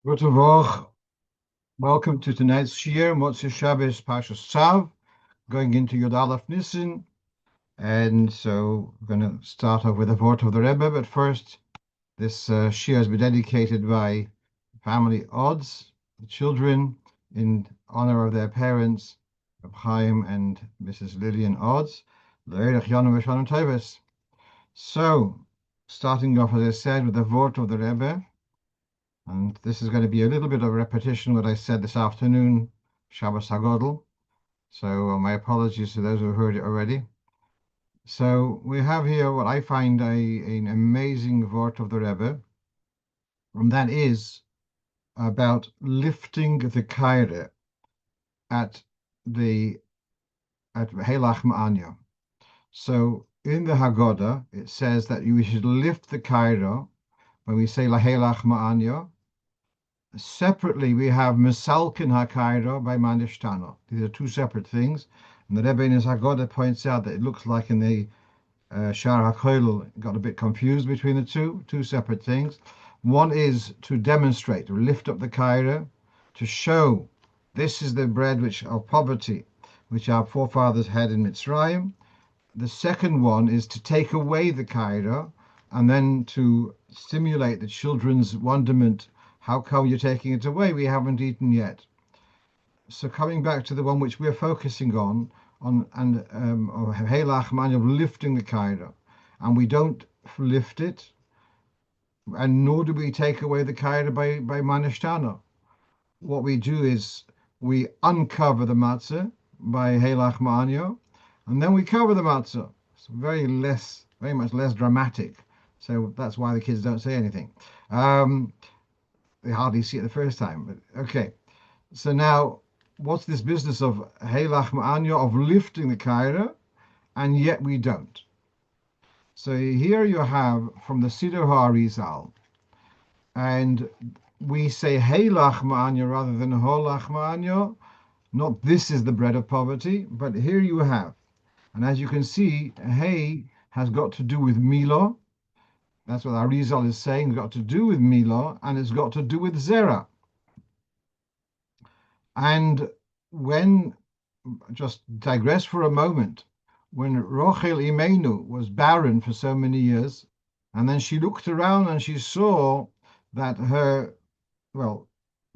Guten Welcome to tonight's shiur, Motzei Shabbos, Parshas Tzav, going into Yud Aleph Nisan. And so we're going to start off with the Vort of the Rebbe, but first, this shiur has been dedicated by family Odds, the children, in honor of their parents, Reb Chaim and Mrs. Lillian Odds. So, starting off, as I said, with the Vort of the Rebbe. And this is going to be a little bit of a repetition of what I said this afternoon, Shabbos Hagodo. So my apologies to those who heard it already. So we have here what I find an amazing Vort of the Rebbe, and that is about lifting the kaira at Helach Ma'anya. So in the Hagodo, it says that you should lift the kaira when we say La Helach Ma'anya. Separately, we have Misalkin HaKairo by Manishtano. These are two separate things. And the Rebbe in his Hagodo points out that it looks like in the Shar HaKoilel got a bit confused between the two separate things. One is to demonstrate, to lift up the Kairo, to show this is the bread of poverty, which our forefathers had in Mitzrayim. The second one is to take away the Kairo and then to stimulate the children's wonderment. How come you're taking it away? We haven't eaten yet. So coming back to the one which we're focusing on Helach Ma'anya, of lifting the kaira, and we don't lift it, and nor do we take away the kaira by manishtana. What we do is we uncover the matzah by Helach Ma'anya, and then we cover the matzah. It's very much less dramatic. So that's why the kids don't say anything. They hardly see it the first time, but okay. So now, what's this business of Helach Ma'anya, of lifting the kaira, and yet we don't? So here you have from the Siddur HaArizal, and we say Helach Ma'anya rather than Holach Ma'anya. Not this is the bread of poverty, but here you have. And as you can see, Hey has got to do with Milah. That's what Arizal is saying. It's got to do with Milah, and it's got to do with Zera. And when, just digress for a moment, when Rochel Imenu was barren for so many years, and then she looked around and she saw that her,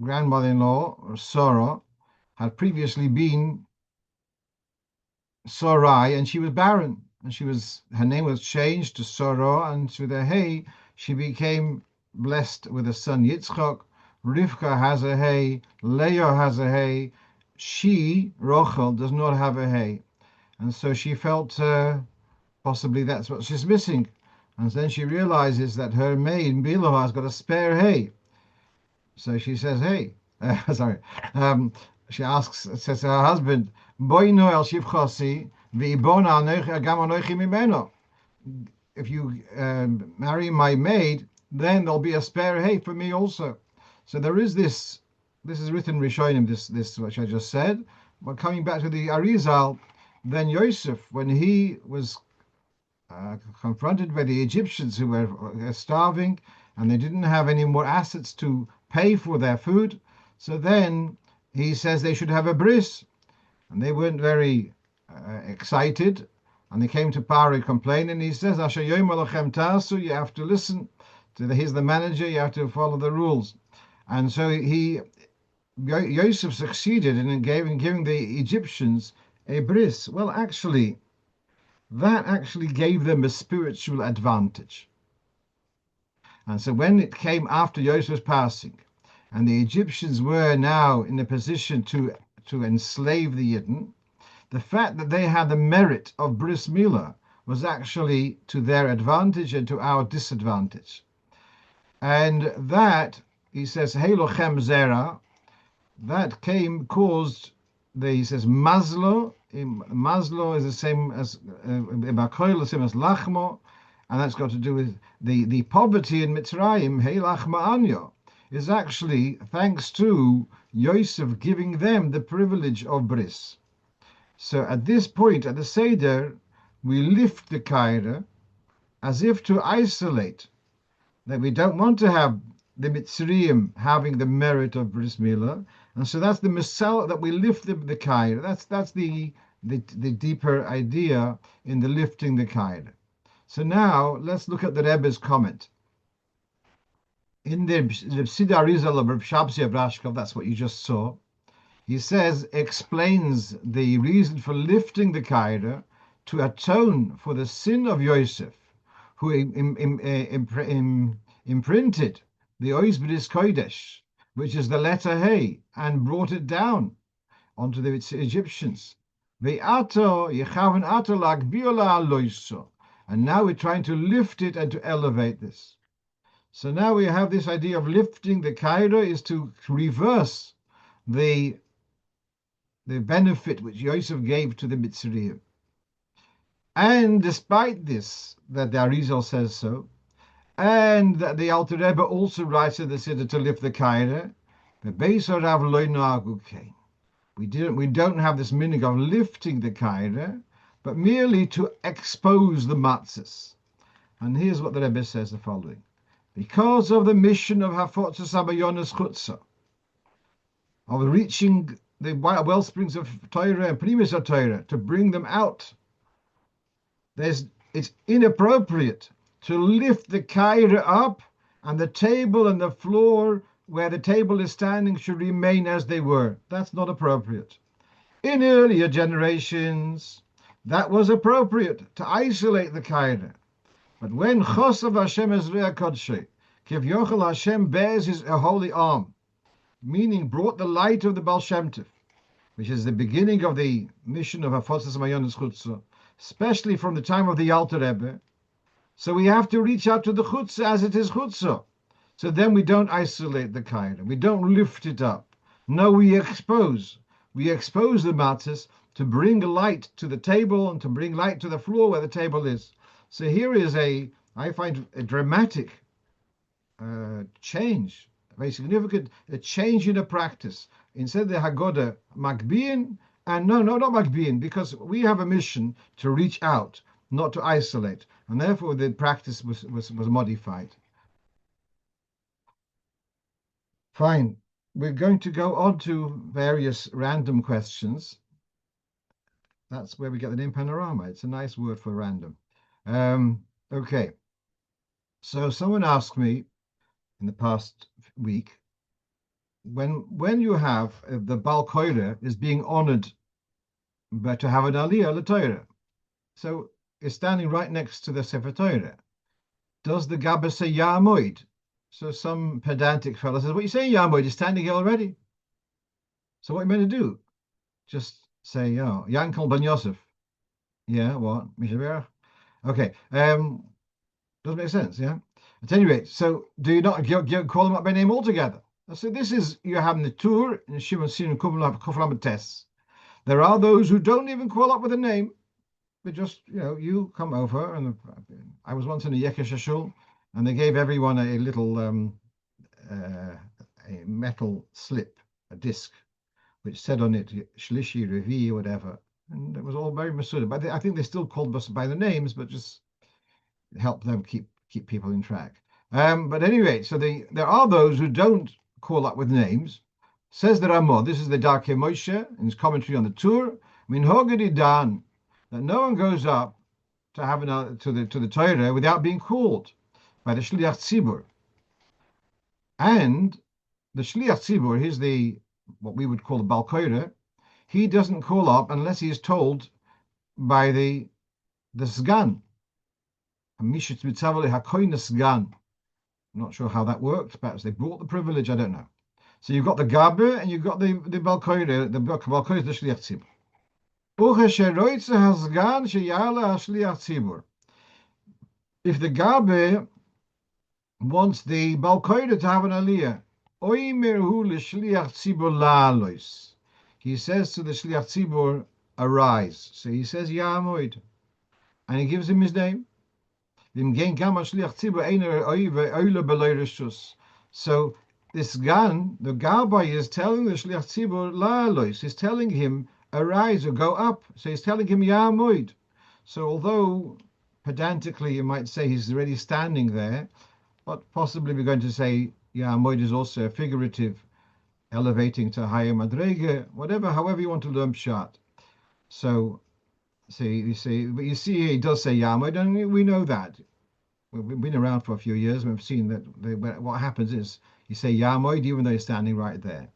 grandmother-in-law, or Sarah, had previously been Sarai, and she was barren. And her name was changed to Sarah, and to the Hey, she became blessed with a son Yitzchok. Rivka has a Hey, Leah has a Hey. She, Rochel, does not have a Hey. And so she felt possibly that's what she's missing. And then she realizes that her maid, Bilah, has got a spare Hey. So she says, Hey, she says to her husband, Boy Noel Shivchasi, if you marry my maid, then there'll be a spare hay for me also. So there is this is written Rishonim, this which I just said. But coming back to the Arizal, then Yosef, when he was confronted by the Egyptians who were starving and they didn't have any more assets to pay for their food, so then he says they should have a bris, and they weren't very excited, and they came to Paro complaining, and he says, you have to listen to he's the manager, you have to follow the rules. And so Yosef succeeded in giving the Egyptians a bris. Well, actually, that actually gave them a spiritual advantage. And so when it came after Yosef's passing, and the Egyptians were now in a position to enslave the Yidden, the fact that they had the merit of bris milah was actually to their advantage and to our disadvantage. And that, he says, Helochem Zera, that caused he says, Mazlo. Mazlo is the same as Bakoil, the same as Lachmo, and that's got to do with the poverty in Mitzrayim, Helach Ma'anya, is actually thanks to Yosef giving them the privilege of bris. So at this point, at the Seder, we lift the kaira as if to isolate that we don't want to have the Mitzrayim having the merit of bris milah, and so that's the misal that we lift the kaira. That's the deeper idea in the lifting the kaira. So now let's look at the Rebbe's comment. In the Psida Arizal of Reb Shabsi of Rashkov, that's what you just saw. He says, explains the reason for lifting the kaira to atone for the sin of Yosef, who imprinted the Ois B'ris Kodesh, which is the letter Hey, and brought it down onto the Egyptians. And now we're trying to lift it and to elevate this. So now we have this idea of lifting the kaira is to reverse the benefit which Yosef gave to the Mitzrayim. And despite this, that the Arizal says so, and that the Alter Rebbe also writes in the Siddur to lift the kaira, we don't have this meaning of lifting the kaira, but merely to expose the matzahs. And here's what the Rebbe says the following. Because of the mission of Hafotzas Abayonas Chutzah, of reaching the well springs of Torah and Primus of Torah, to bring them out, it's inappropriate to lift the kaira up, and the table and the floor where the table is standing should remain as they were. That's not appropriate. In earlier generations, that was appropriate to isolate the kaira. But when Chosav Hashem Ezreah Kodshe, Kiv Yochel Hashem bears his holy arm, meaning brought the light of the Baal Shem Tov, which is the beginning of the mission of Hafotzas Mayonis Chutzah, especially from the time of the Alter Rebbe. So we have to reach out to the Chutzah as it is Chutzah. So then we don't isolate the kaira, we don't lift it up. No, we expose the matzahs to bring light to the table and to bring light to the floor where the table is. So here is I find a dramatic change, a very significant change in the practice. Instead of the Hagodo Magbiin, and no, not Magbiin, because we have a mission to reach out, not to isolate, and therefore the practice was modified. Fine. We're going to go on to various random questions. That's where we get the name Panorama. It's a nice word for random. Okay. So someone asked me in the past week, when you have the Baal Korei is being honored, but to have an Aliya the Torah, so it's standing right next to the Sefer Torah. Does the Gabbai say Yaamod? So some pedantic fellow says, what you saying, Yaamod? You're standing here already. So what are you meant to do? Just say, oh, Yankel ben Yosef. Yeah, what? Mishaberach? Okay. Doesn't make sense, yeah? At any rate, so do you not call them up by name altogether? So this is, you're having the tour in Shimon Sin Kuflam tests. There are those who don't even call up with a name. But just, you come over, and I was once in a Yekesh shul, and they gave everyone a little a metal slip, a disc, which said on it Shlishi, Revi, whatever, and it was all very Masuda. But I think they still called us by the names, but just help them keep people in track. But anyway, so there are those who don't call up with names. Says the Ramah, this is the Darkei Moshe in his commentary on the tour. Min Hogedi Dan, that no one goes up to have to the Torah without being called by the Shliach Tzibur. And the Shliach Tzibur, he's what we would call the Baal Korei, he doesn't call up unless he is told by the Sgan. I'm not sure how that worked. Perhaps they brought the privilege, I don't know. So you've got the Gabbai and you've got the Baal Korei. The Baal Korei is the Shliach Tzibur. If the Gabbai wants the Baal Korei to have an Aliya, he says to the Shliach Tzibur, arise. So he says Yaamod, and he gives him his name. So this Gan, the Gabbai, is telling the Shliach Tzibur la'alois. He's telling him arise or go up. So he's telling him Yaamod. So although pedantically you might say he's already standing there, but possibly we're going to say Yaamod is also a figurative, elevating to higher madrege, whatever, however you want to learn pshat. So, but you see, he does say Yaamod, and we know that. We've been around for a few years, and we've seen that what happens is you say Yaamod even though you're standing right there.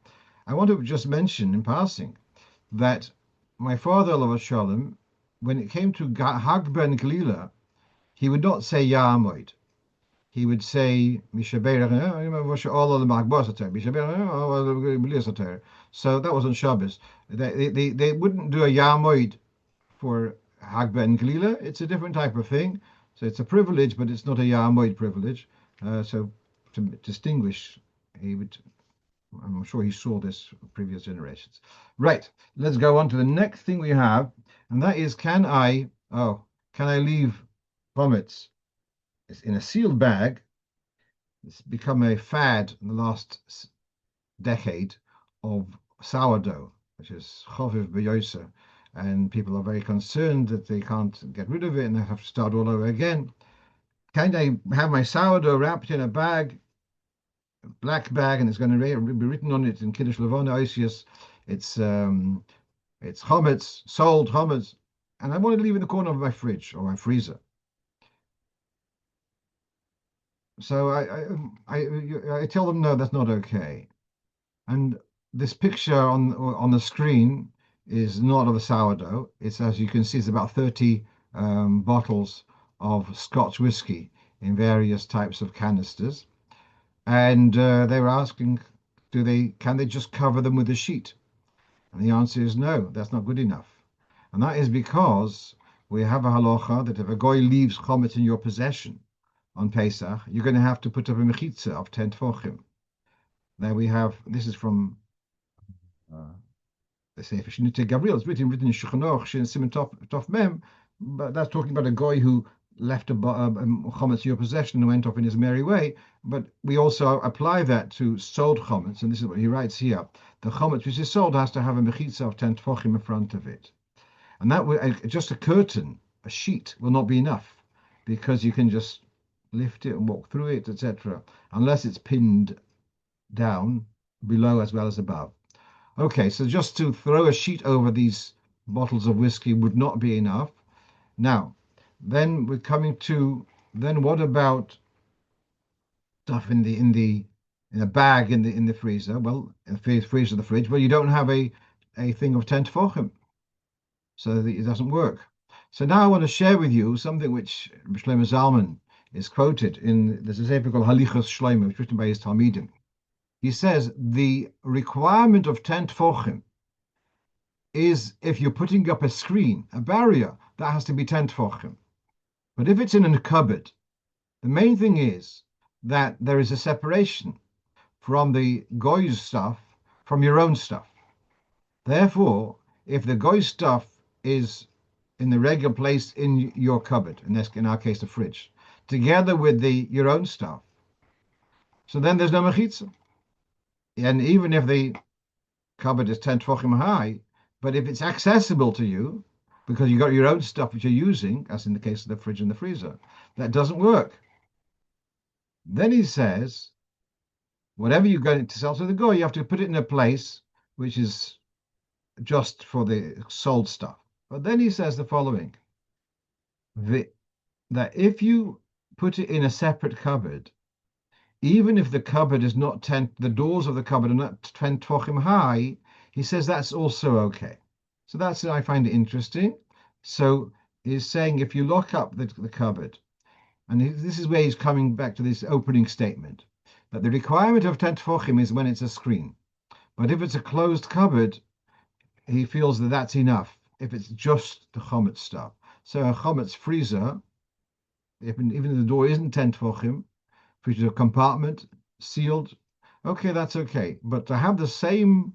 I want to just mention in passing that my father, Alav Shalom, when it came to Hag ben Glila, he would not say Yaamod. He would say Mishaber. So that was on Shabbos. They wouldn't do a Yaamod for Hag ben Glila. It's a different type of thing. So it's a privilege, but it's not a Yaamod privilege. So to distinguish, he would. I'm sure he saw this from previous generations. Right. Let's go on to the next thing we have, and that is, can I leave Chometz in a sealed bag? It's become a fad in the last decade of sourdough, which is choviv b'yoser, and people are very concerned that they can't get rid of it and they have to start all over again. Can I have my sourdough wrapped in a bag, a black bag, and it's going to be written on it in Kiddush Levona Oisius? It's chometz, sold chometz, and I want to leave it in the corner of my fridge or my freezer. So I tell them no, that's not okay. And this picture on the screen is not of a sourdough. It's, as you can see, it's about 30 bottles of Scotch whiskey in various types of canisters. And they were asking, can they just cover them with a sheet? And the answer is no, that's not good enough. And that is because we have a halacha that if a goy leaves chometz in your possession on Pesach, you're going to have to put up a mechitza of 10 tefachim. There we have, this is from the Sefer Shnite Gabriel. It's written in Shulchan Aruch, Shin Simon Tov Mem, but that's talking about a guy who left a chometz in your possession and went off in his merry way. But we also apply that to sold chometz, and this is what he writes here. The chometz which is sold has to have a mechitza of 10 tefachim in front of it. And that will, just a curtain, a sheet, will not be enough, because you can just lift it and walk through it, etc., unless it's pinned down below as well as above. Okay, so just to throw a sheet over these bottles of whiskey would not be enough. Now, then we're coming to, then what about stuff in a bag in the freezer? Well, in the freezer, the fridge. Well, you don't have a thing of 10 tefachim, so it doesn't work. So now I want to share with you something which Shlomo Zalman is quoted in. There's a paper called Halichos Shlomo, which is written by his Talmidim. He says the requirement of 10 tefachim is if you're putting up a screen, a barrier, that has to be 10 tefachim. But if it's in a cupboard, the main thing is that there is a separation from the goy's stuff from your own stuff. Therefore, if the goy's stuff is in the regular place in your cupboard, in our case the fridge, together with your own stuff, so then there's no mechitza. And even if the cupboard is 10 tefachim high, but if it's accessible to you, because you got your own stuff which you're using, as in the case of the fridge and the freezer, that doesn't work. Then he says, whatever you're going to sell to the goy, you have to put it in a place which is just for the sold stuff. But then he says the following, that if you put it in a separate cupboard, even if the cupboard is not 10, the doors of the cupboard are not 10 tefachim high, he says that's also okay. So I find it interesting. So he's saying if you lock up the cupboard, and this is where he's coming back to this opening statement, that the requirement of 10 tefachim is when it's a screen. But if it's a closed cupboard, he feels that that's enough, if it's just the chometz stuff. So a chometz freezer, even if the door isn't 10 tefachim, which is a compartment, sealed, okay, that's okay. But to have the same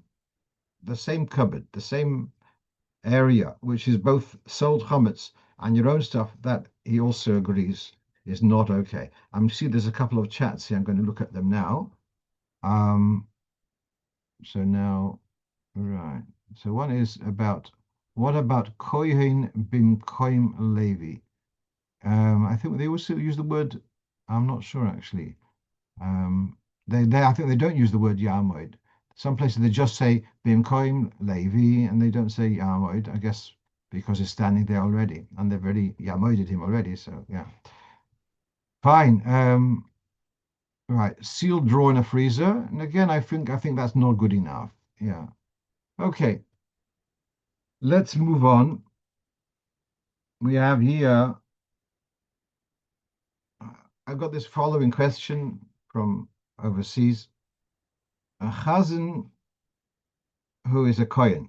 cupboard, the same area, which is both sold chometz and your own stuff, that he also agrees is not okay. See there's a couple of chats here. I'm going to look at them now. So now, right. So one is about, what about Kohen bimkoim Levi? I think they also use the word, I'm not sure actually. I think they don't use the word Yaamod. Some places they just say Bimkoim Levi and they don't say Yaamod, I guess because he's standing there already and they've already Yaamoded him already. So yeah. Fine. Right. Sealed drawer in a freezer. And again, I think that's not good enough. Yeah. Okay. Let's move on. We have here, I've got this following question from overseas. A Chazan who is a Kohen,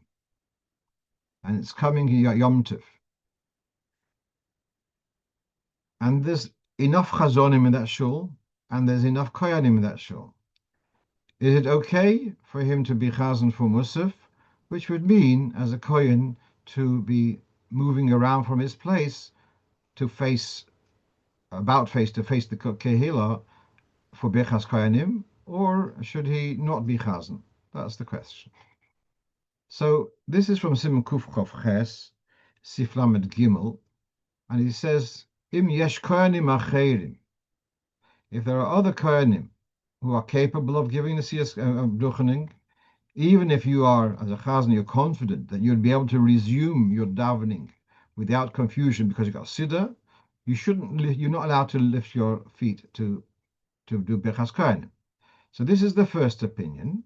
and it's coming Yomtov. And there's enough Chazonim in that shul, and there's enough Kohanim in that shul. Is it okay for him to be Chazan for Musaf, which would mean, as a Kohen, to be moving around from his place to face, about face to face the Kehillah for Birchas Kohanim, or should he not be Chazan? That's the question. So this is from Simon Kuf Chof Ches, Sif Lamed Gimel, and he says, Im yesh kohanim acherim. If there are other kohanim who are capable of giving the siyas duchening, even if you are, as a chazan, you're confident that you'd be able to resume your davening without confusion because you got siddur, you're not allowed to lift your feet to do bechas kohanim. So this is the first opinion,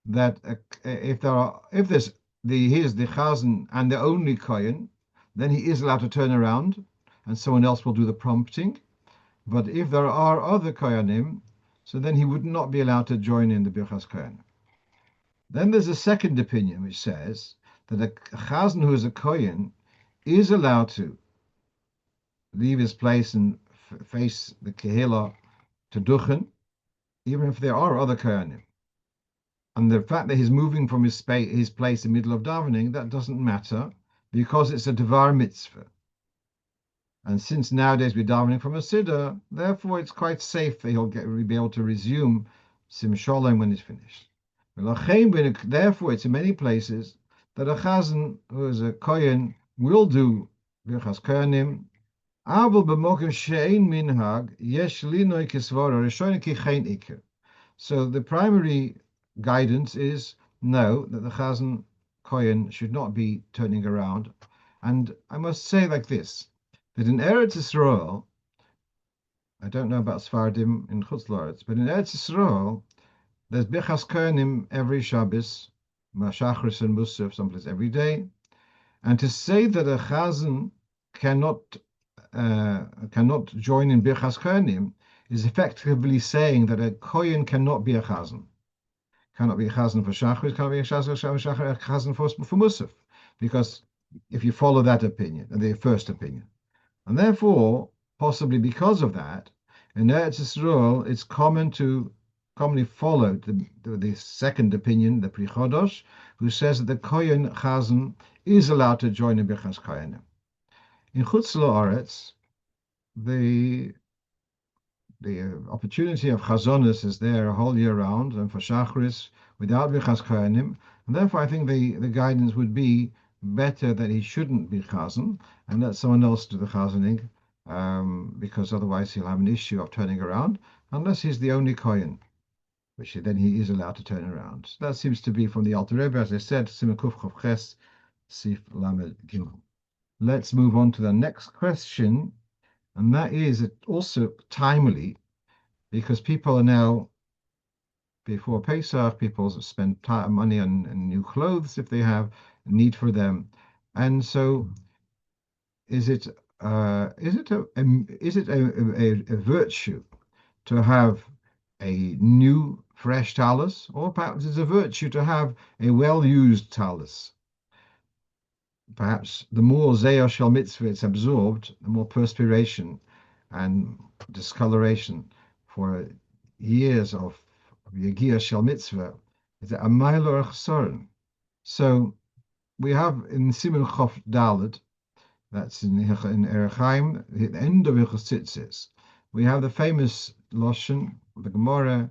that if there's he is the chazan and the only kohen, then he is allowed to turn around and someone else will do the prompting. But if there are other kohanim, so then he would not be allowed to join in the birchas kohen. Then there's a second opinion which says that a chazan who is a kohen is allowed to leave his place and face the kehillah to duchen, even if there are other kohanim. And the fact that he's moving from his place in the middle of davening, that doesn't matter because it's a devar mitzvah. And since nowadays we're davening from a siddur, therefore it's quite safe that he'll be able to resume sim sholem when he's finished. Therefore, it's in many places that a chazan who is a kohen will do birchas kohanim. Aval b'mokim she'ein minhag yesh linoi kisvara rishonim ki chein iker. So the primary guidance is no, that the chazan kohen should not be turning around. And I must say like this, that in Eretz Yisrael, I don't know about Sfardim in Chutz La'aretz, but in Eretz Yisrael, there's Birchas Kohanim every Shabbos, Mashachris and Musaf, someplace every day. And to say that a Chazan cannot join in Birchas Kohanim is effectively saying that a Kohen cannot be a Chazan. Cannot be a Chazan for Shachris, cannot be a Chazan for Musaf. Because if you follow that opinion, the first opinion, and therefore, possibly because of that, in Eretz Yisrael, it's commonly followed the second opinion, the Pri Chodosh, who says that the Kohen Chazan is allowed to join in Birchas Kohanim. In Chutz La'aretz, the opportunity of Chazonis is there a whole year round, and for Shachris, without Birchas Kohanim, and therefore I think the guidance would be better that he shouldn't be Chazan and let someone else do the Chazaning, because otherwise he'll have an issue of turning around, unless he's the only Kohen, which then he is allowed to turn around. So that seems to be from the Alter Rebbe, as I said, Simon Kuf Chof Ches, Sif Lamed Gimel. Let's move on to the next question, and that is also timely, because people are now, before Pesach, people spend money on new clothes if they have a need for them, and so is it a virtue to have a new fresh tallis, or perhaps it's a virtue to have a well-used tallis? Perhaps the more zeh shel mitzvah it's absorbed, the more perspiration and discoloration for years of Yegia shel mitzvah is a mile or a chsaron. So we have in Siman Chof Dalet, that's in Erechaim, the end of Hilchos Tzitzis, we have the famous Loshen, the Gemara,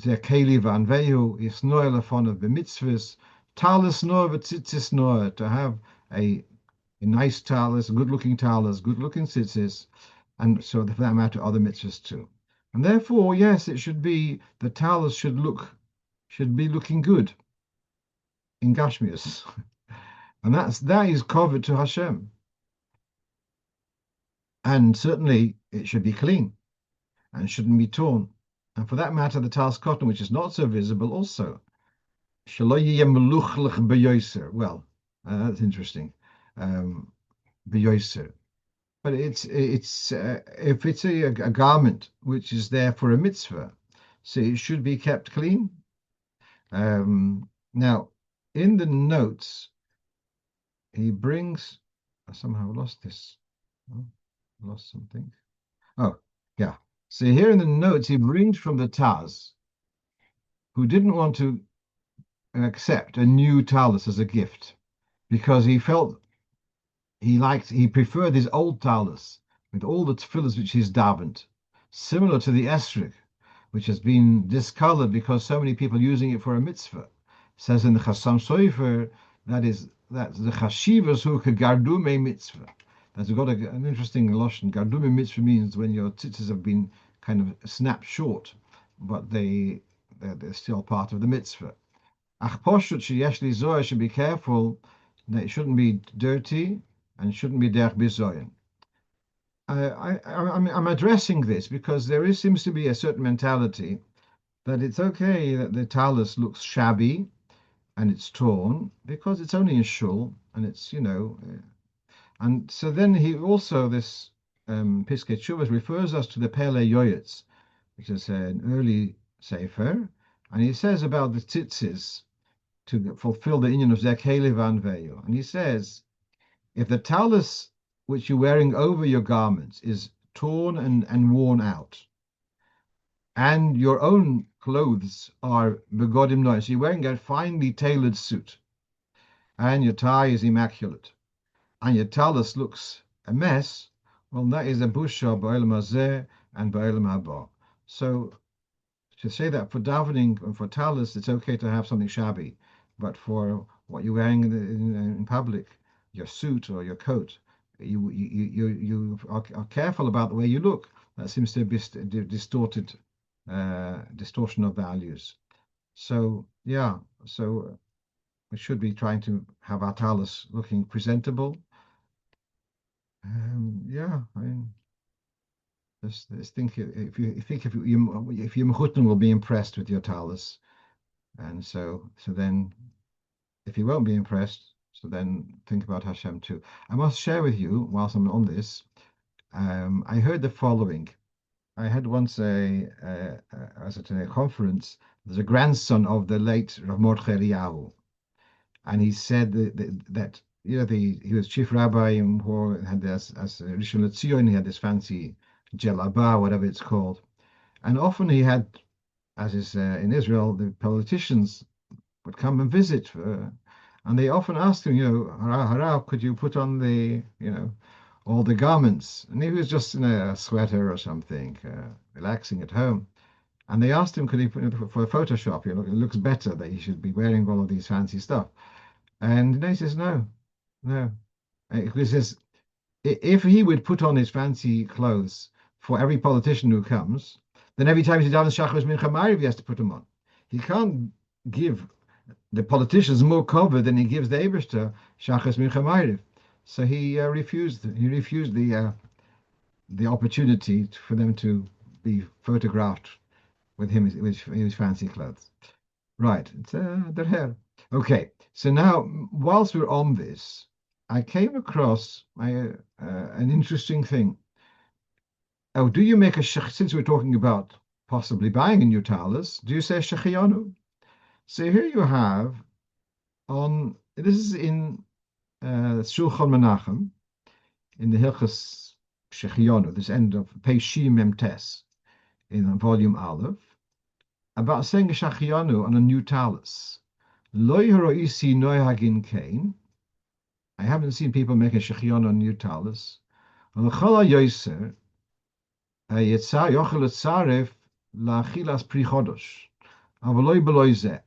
Ze Keli Vanvehu, Yisnoel Lefon of B'mitzvahs, Tallis Noah V'tzitzis Noah, to have a nice tallis, a good-looking tallis, good-looking tzitzis, and so for that matter, other mitzvahs too. And therefore, yes, it should be the Tallis should be looking good in Gashmias. And that is covered to Hashem. And certainly it should be clean and shouldn't be torn. And for that matter, the Tallis cotton, which is not so visible, also. Well, that's interesting. Um, But it's if it's a garment which is there for a mitzvah, so it should be kept clean. Now, in the notes, he brings. I somehow lost this. Oh, lost something. Oh, yeah. So here in the notes, he brings from the Taz, who didn't want to accept a new tallis as a gift because he felt he preferred his old tallis with all the tefillahs which he's davened, similar to the esrog, which has been discolored because so many people using it for a mitzvah. It says in the Chassam Sofer that the chashivas who gardume mitzvah. That's got an interesting lashon. Gardume mitzvah means when your tzitzis have been kind of snapped short, but they're still part of the mitzvah. Ach poshut sheyesh li zoya should be careful that it shouldn't be dirty and shouldn't be derech bizoyin. I'm addressing this because seems to be a certain mentality that it's okay that the tallis looks shabby and it's torn because it's only a shul and it's and so then he also this Piskei Teshuvos refers us to the Pele Yoyetz, which is an early sefer, and he says about the tzitzis to fulfill the inyan of Zekele van Veyo, and he says if the tallis which you're wearing over your garments is torn and worn out, and your own clothes are begodim noy, so you're wearing a finely tailored suit, and your tie is immaculate, and your tallis looks a mess, well, that is a busha ba'olam hazeh and ba'olam haba. So to say that for davening and for tallis, it's okay to have something shabby, but for what you're wearing in public, your suit or your coat, you are careful about the way you look. That seems to be distortion of values. So yeah, so we should be trying to have our tallis looking presentable. Yeah, I mean, just think if you mechutin will be impressed with your tallis, and so then if you won't be impressed, so then think about Hashem too. I must share with you, whilst I'm on this, I heard the following. I had once as at a conference, there's a grandson of the late Rav Mordechai Eliyahu, and he said that he was chief rabbi and had this as Rishon LeZion, he had this fancy jelabah, whatever it's called, and often he had, as is in Israel, the politicians would come and visit, and they often asked him, Harav, could you put on all the garments? And he was just in a sweater or something, relaxing at home. And they asked him, could he put it for Photoshop? It looks better that he should be wearing all of these fancy stuff. And he says, no. He says, if he would put on his fancy clothes for every politician who comes, then every time he does Shabbos Mincha Ma'ariv, he has to put them on. He can't give the politicians more cover than he gives the Eibishter Shabbos Mincha Ma'ariv. So he refused. He refused the opportunity for them to be photographed with him with his fancy clothes. Right, it's their hair. Okay, so now whilst we're on this, I came across an interesting thing. Oh, do you make since we're talking about possibly buying a new tallis, do you say shechianu? So here you have this is in Shulchan Menachem, in the Hilchos Shechianu, this end of page Shim Memtes, in volume Aleph, about saying a shechianu on a new tallis. Lo yoroisi noyhagin kain. I haven't seen people make a shechianu on a new tallis. L'chol hayoser yetza yochel etzaref la'achilas pri chodosh, avaloi beloi zeh.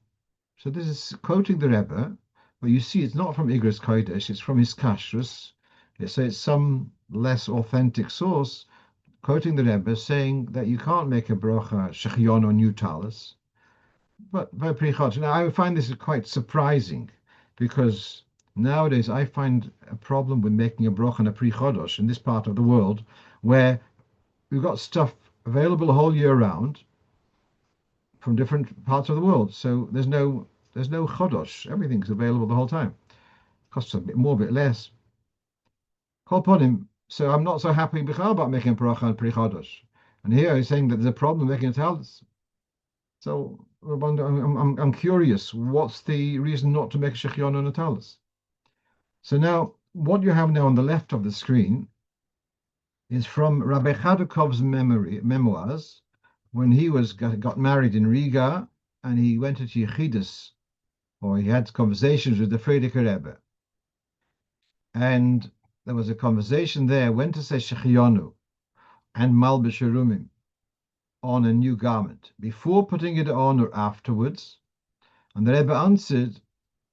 So this is quoting the Rebbe, but you see it's not from Igros Kodesh, it's from his Kashrus. So it's some less authentic source, quoting the Rebbe, saying that you can't make a bracha shechion on new talis, but by Pri Chodesh. Now, I find this quite surprising because nowadays I find a problem with making a bracha on a Pri Chodesh in this part of the world where we've got stuff available the whole year round from different parts of the world. So there's no chodosh. Everything's available the whole time. Costs a bit more, a bit less. Kol upon him. So I'm not so happy about making a bracha on Pri Chodesh. And here he's saying that there's a problem making a tallis. So I'm curious, what's the reason not to make a shechion on a tallis? So now, what you have now on the left of the screen is from Rabbi Chadukov's memoirs, when he got married in Riga, and he went to Yechidus, or he had conversations with the Frierdiker Rebbe. And there was a conversation there when to say shechionu and malbish rumim on a new garment, before putting it on or afterwards. And the Rebbe answered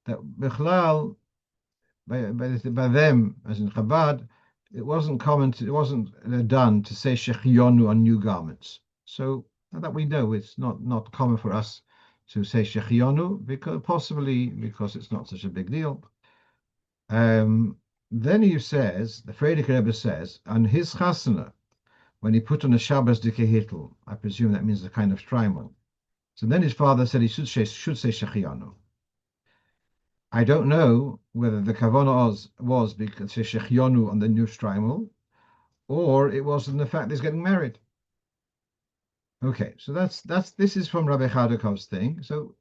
that Bichlal, by them, as in Chabad, it wasn't done to say shechionu on new garments. So that we know it's not common for us to say shechionu, possibly because it's not such a big deal. Then he says, the Frierdiker Rebbe says, on his chasana, when he put on a Shabbos de Kehitl, I presume that means a kind of shtreimel. So then his father said he should say shechianu. I don't know whether the kavanah was because shechianu on the new shtreimel, or it was in the fact that he's getting married. Okay, so this is from Rabbi Chadukov's thing. So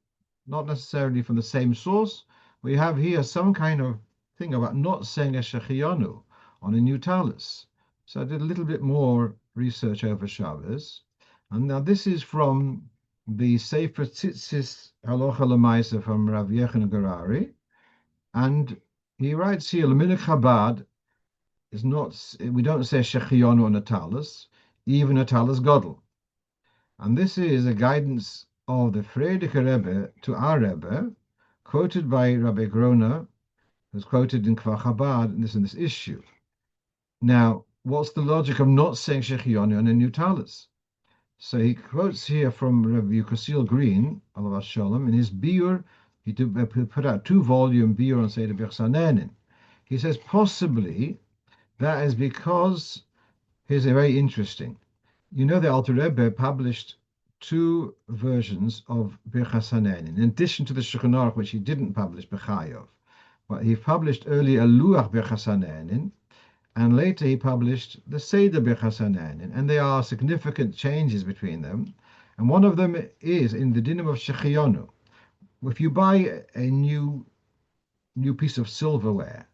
not necessarily from the same source. We have here some kind of thing about not saying a shechianu on a new tallis. So I did a little bit more research over Shabbos, and now this is from the Sefer Tzitzis Halocha L'Maisa from Rav Yechon Gerari, and he writes here, L'minik Chabad is not, we don't say shechionu on a tallis, even a tallis godel. And this is a guidance of the Frierdiker Rebbe to our Rebbe, quoted by Rabbi Grona, who's quoted in Kvar Chabad in this issue. Now, what's the logic of not saying shechionu on a new tallis? So he quotes here from Rabbi Yukosil Green, Alav Shalom, in his biur. He put out 2-volume biur on Seder Birchanenin. He says possibly that is because here's a very interesting. You know, the Alter Rebbe published 2 versions of Birchas Hanenin, in addition to the Shulchan Aruch, which he didn't publish B'chayov. But he published earlier Luach Birchas Hanenin, and later he published the Seder Birchas Hanenin, and there are significant changes between them. And one of them is in the dinim of shechionu. If you buy a new piece of silverware,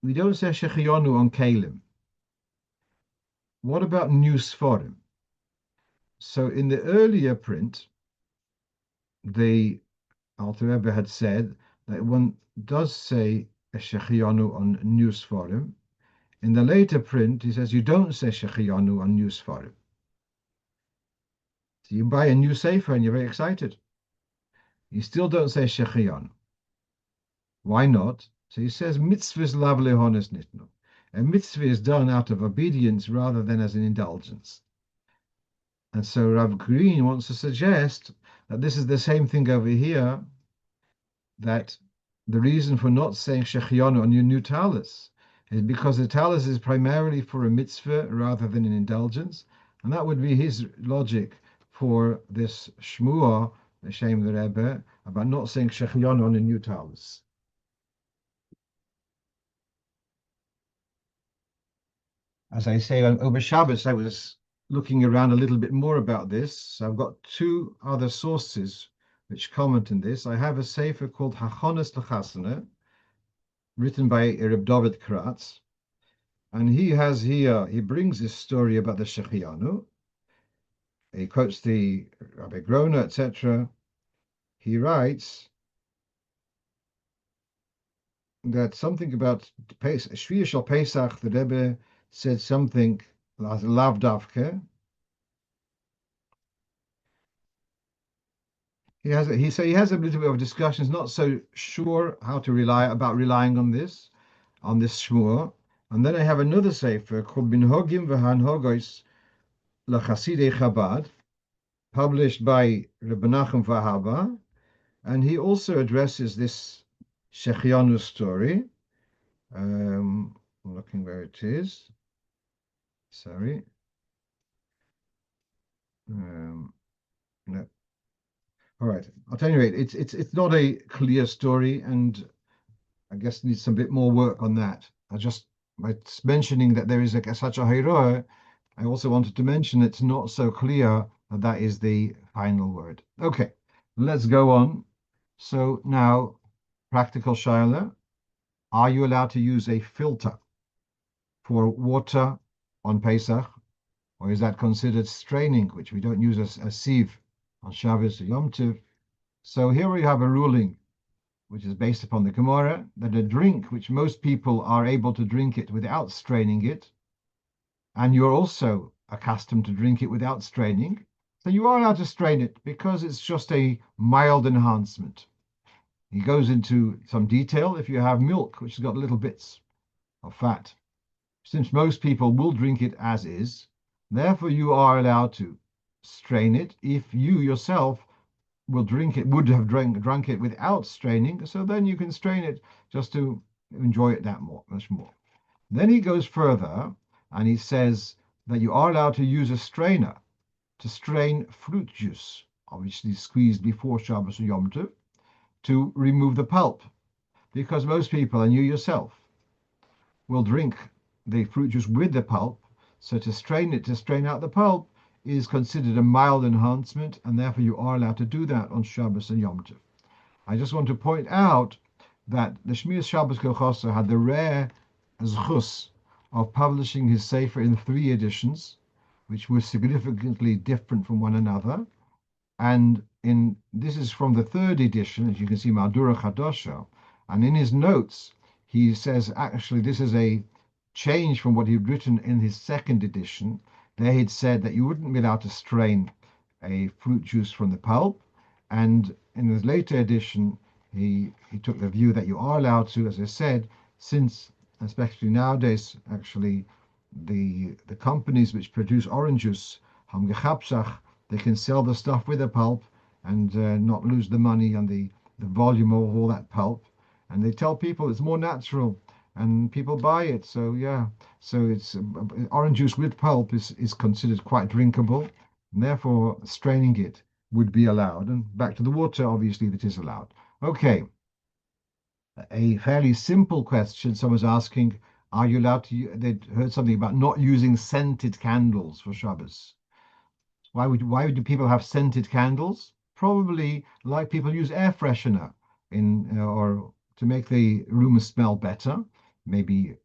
we don't say shechionu on kalim. What about new sforim? So in the earlier print, the Alter Rebbe had said that one does say a shechionu on new sforim. In the later print, he says you don't say shechionu on new sforim. So you buy a new sefer and you're very excited. You still don't say shechionu. Why not? So he says mitzvahs lav lehones nitnu. A mitzvah is done out of obedience rather than as an indulgence. And so Rav Green wants to suggest that this is the same thing over here, that the reason for not saying shechionu on your new tallis is because the tallis is primarily for a mitzvah rather than an indulgence. And that would be his logic for this shmua, the shame of the Rebbe, about not saying shechionu on a new tallis. As I say, over Shabbos, I was looking around a little bit more about this. So I've got 2 other sources which comment on this. I have a sefer called Hachones L'Chasana, written by Reb David Kratz, and he brings this story about the shechionu. He quotes the Rabbi Grona, etc. He writes that something about Shviyah Shal Pesach, the Rebbe said something lav davke. He has a little bit of discussion. He's not so sure how to relying on this shmur. And then I have another sefer called Minhogim v'Hanhogos LaChasidei Chabad, published by Rebbe Nachum Vahaba, and he also addresses this Shechianu story. Looking where it is. Sorry. No. All right. At any rate, it's not a clear story, and I guess needs some bit more work on that. I just by mentioning that there is such a hero, I also wanted to mention it's not so clear that that is the final word. Okay, let's go on. So now, practical shaila: are you allowed to use a filter for water on Pesach, or is that considered straining, which we don't use as a sieve on Shabbos or Yomtov? So here we have a ruling which is based upon the Gemara, that a drink which most people are able to drink it without straining it, and you're also accustomed to drink it without straining, so you are allowed to strain it because it's just a mild enhancement. He goes into some detail. If you have milk which has got little bits of fat, since most people will drink it as is, therefore you are allowed to strain it if you yourself will drink it, would have drunk it without straining, so then you can strain it just to enjoy it that much more. Then he goes further and he says that you are allowed to use a strainer to strain fruit juice, obviously squeezed before Shabbos or Yom Tov, to remove the pulp, because most people, and you yourself, will drink the fruit juice with the pulp. So to strain it, to strain out the pulp, is considered a mild enhancement, and therefore you are allowed to do that on Shabbos and Yom Tov. I just want to point out that the Shmiras Shabbos Kochosa had the rare zchus of publishing his sefer in 3 editions, which were significantly different from one another. And in this is from the 3rd edition, as you can see, Madura Chadosha, and in his notes he says actually this is a change from what he'd written in his 2nd edition. There he'd said that you wouldn't be allowed to strain a fruit juice from the pulp, and in his later edition he took the view that you are allowed to, as I said, since especially nowadays actually the companies which produce orange juice, they can sell the stuff with the pulp and not lose the money and the volume of all that pulp, and they tell people it's more natural and people buy it. So yeah, so it's orange juice with pulp is considered quite drinkable, and therefore straining it would be allowed. And back to the water, obviously that is allowed. Okay, a fairly simple question. Someone's asking, are you allowed to? They'd heard something about not using scented candles for Shabbos. Why do people have scented candles? Probably like people use air freshener in or to make the room smell better. Maybe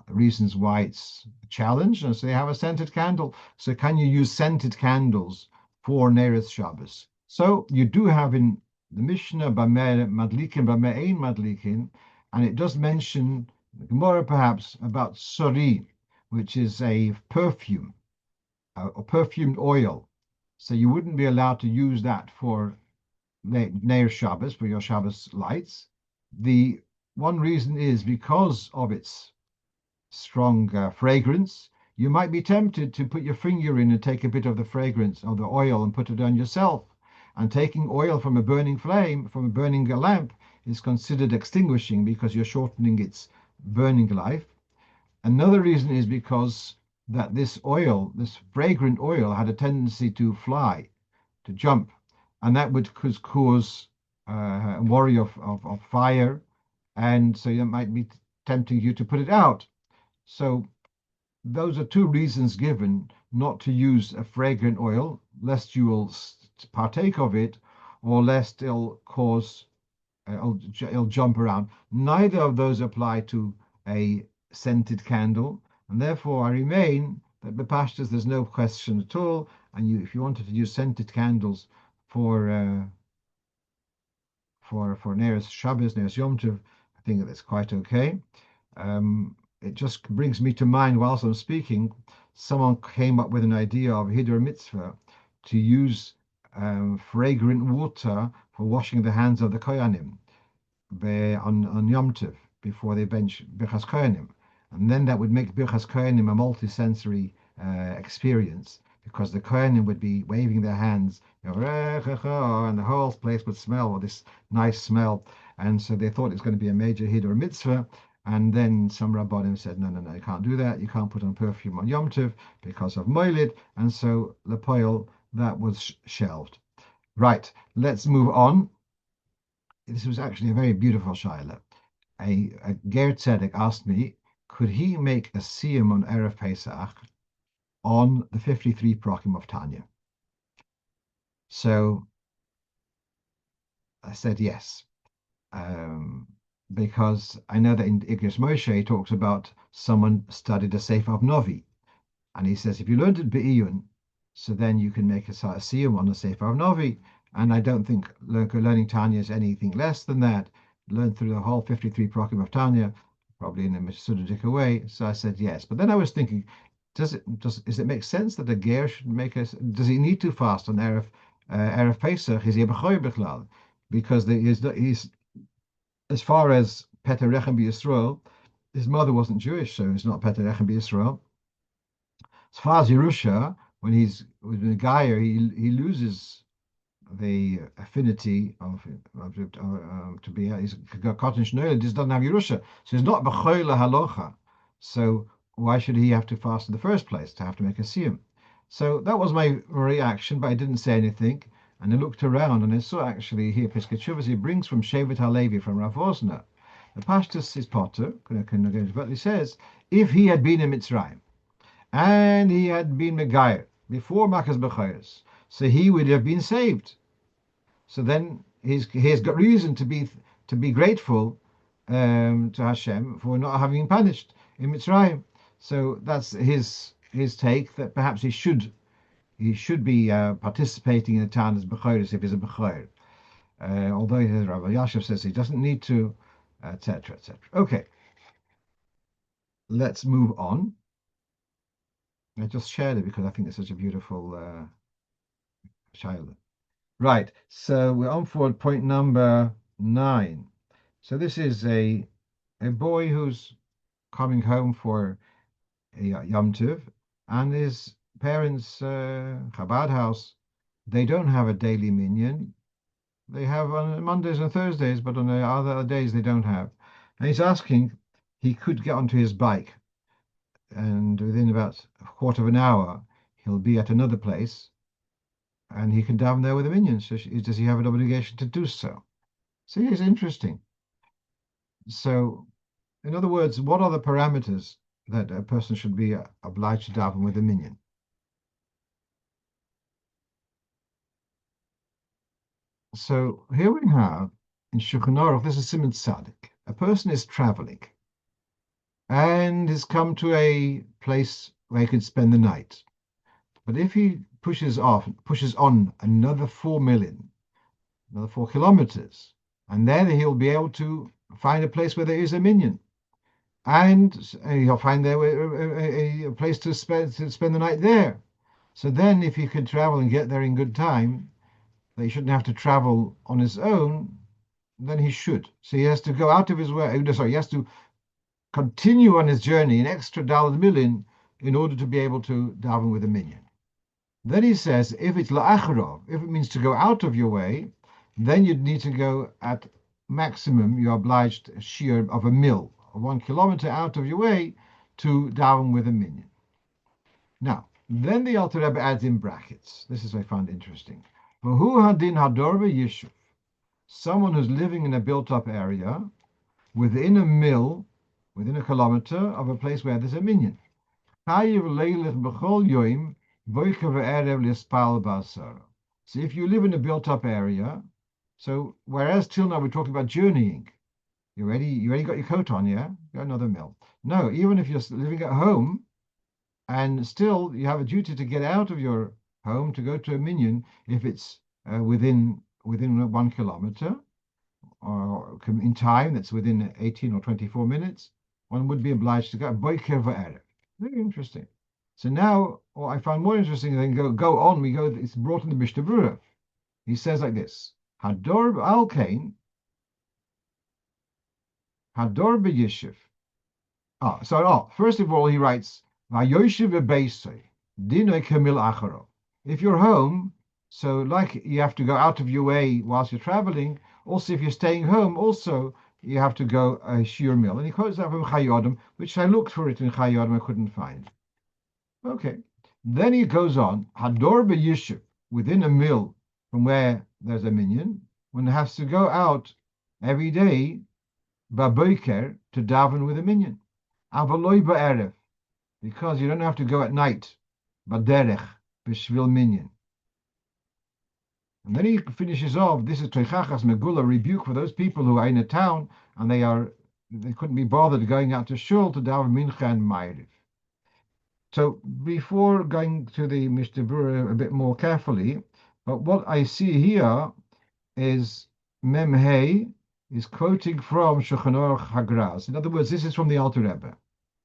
reasons why it's a challenge, and so they have a scented candle. So can you use scented candles for Neres Shabbos? So you do have in the Mishnah Bameh Madlikin, Bameh Ein Madlikin, and it does mention the Gemara perhaps about sori, which is a perfume or perfumed oil. So you wouldn't be allowed to use that for Neir Shabbos, for your Shabbos lights. The one reason is because of its strong fragrance. You might be tempted to put your finger in and take a bit of the fragrance of the oil and put it on yourself. And taking oil from a burning flame, from a burning lamp, is considered extinguishing because you're shortening its burning life. Another reason is because that this oil, this fragrant oil, had a tendency to fly, to jump, and that would cause a worry of fire, and so it might be tempting you to put it out. So those are 2 reasons given not to use a fragrant oil, lest you will partake of it, or lest it'll cause, it'll jump around. Neither of those apply to a scented candle, and therefore I remain that the pashtas there's no question at all. And if you wanted to use scented candles for Neres Shabbos, Neres Yom Tov, I think that's quite okay. It just brings me to mind whilst I'm speaking, someone came up with an idea of Hidur Mitzvah to use fragrant water for washing the hands of the Kohanim on Yom Tov before they bench Bechas Kohanim. And then that would make Birchas Kohenim a multi-sensory experience, because the Kohenim would be waving their hands, and the whole place would smell with this nice smell. And so they thought it was going to be a major hid or mitzvah. And then some Rabbanim said, no, you can't do that. You can't put on perfume on Yomtov because of Moilid. And so Lepoil, that was shelved. Right, let's move on. This was actually a very beautiful shaila. A Ger Tzedek asked me, could he make a siyum on Erev Pesach on the 53 prokim of Tanya? So I said yes, because I know that in Igros Moshe he talks about someone studied a Sefer of Novi, and he says if you learned it Be'iyun, so then you can make a siyum on the Sefer of Novi. And I don't think learning Tanya is anything less than that. Learn through the whole 53 prokim of Tanya, probably in a Mesudic way. So I said yes. But then I was thinking, does it make sense that a ger should make does he need to fast on Erev Pesach? Is he a b'choy b'chlal? Because he's as far as Peter Rechem b'Yisrael, his mother wasn't Jewish, so he's not Peter Rechem b'Yisrael. As far as Yerusha, when he's with a Geyer, he loses the affinity to be he's got cotton schneur, just doesn't have Yerusha, so he's not b'choy halocha. So why should he have to fast in the first place to have to make a siyum? So that was my reaction, but I didn't say anything. And I looked around and I saw actually here Piskachuvas he brings from Shevet HaLevi from Rav Osner. The Pashtus is Potter, but he says if he had been in Mitzrayim and he had been Megayer before Makas B'chayres, so he would have been saved. So then he has got reason to be grateful to Hashem for not having been punished in Mitzrayim. So that's his take, that perhaps he should be participating in the Tanna's B'chayres if he's a B'chayr. Although Rabbi Yashav says he doesn't need to, etc., etc. Okay, let's move on. I just shared it because I think it's such a beautiful child. Right, so we're on for point number 9. So this is a boy who's coming home for a Yomtov, and his parents, Chabad house, they don't have a daily minyan. They have on Mondays and Thursdays, but on the other days they don't have. And he's asking, he could get onto his bike, and within about a quarter of an hour, he'll be at another place, and he can daven there with the minions. So does he have an obligation to do so? See, it's interesting. So, in other words, what are the parameters that a person should be obliged to daven with a minyan? So here we have in Shulchan Aruch, this is Simon Tzaddik. A person is traveling and has come to a place where he could spend the night. But if he pushes on another 4 million, another 4 kilometers, and then he'll be able to find a place where there is a minyan, and he'll find there a place to spend the night there. So then, if he could travel and get there in good time, that he shouldn't have to travel on his own, then he should. So he has to go out of his way. Sorry, he has to continue on his journey an extra daled million in order to be able to daven with a minyan. Then he says, if it's la'acharov, if it means to go out of your way, then you'd need to go at maximum, you're obliged a shiur of a mil, 1 kilometer out of your way, to daven with a minyan. Now, then the Alter Rebbe adds in brackets. This is what I found interesting. V'hu hadin hador v'yishuv, someone who's living in a built-up area within a mil, within a kilometer of a place where there's a minyan. So if you live in a built-up area, so whereas till now we're talking about journeying, you already got your coat on, yeah? You got another meal. No, even if you're living at home, and still you have a duty to get out of your home to go to a minyan if it's within 1 kilometer, or in time that's within 18 or 24 minutes, one would be obliged to go. Very interesting. So now, what I find more interesting than go on, it's brought in the Mishnah Berurah. He says like this: Hador al-Kain, Hador b'Yishuv. First of all, he writes, "Vayoshev bebeisei, dinoi kamil acharo." If you're home, so like you have to go out of your way whilst you're traveling, also if you're staying home, also you have to go a shiur meal. And he quotes that from Chayodim, which I looked for it in Chayodim, I couldn't find. Okay. Then he goes on, Hador b'yishuv, within a mill from where there's a minyan, one has to go out every day, baboiker, to daven with a minyan. Avaloi ba'erev, because you don't have to go at night, baderech, b'shvil minyan. And then he finishes off, this is Toichachas Megula, rebuke for those people who are in a town and they couldn't be bothered going out to shul to daven mincha and ma'ariv. So before going to the Mishnah Berurah a bit more carefully, but what I see here is Mem Hey is quoting from Shulchan Aruch Hagraz. In other words, this is from the Alter Rebbe.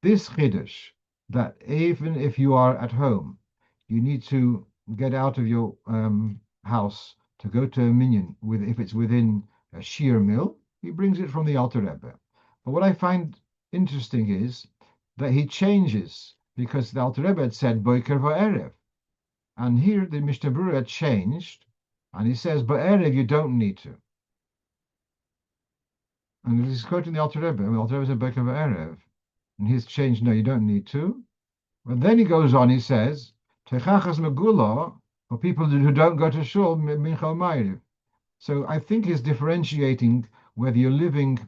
This chiddush, that even if you are at home, you need to get out of your house to go to a minyan if it's within a shiur mill. He brings it from the Alter Rebbe. But what I find interesting is that he changes, because the Alter Rebbe had said Boiker va'erev, and here the Mishnah Berurah had changed, and he says ba'erev you don't need to. And he's quoting the Alter Rebbe. The Alter Rebbe said Boiker va'erev, and he's changed. No, you don't need to. But then he goes on. He says Techachas megula for people who don't go to shul mincha ma'ariv. So I think he's differentiating whether you're living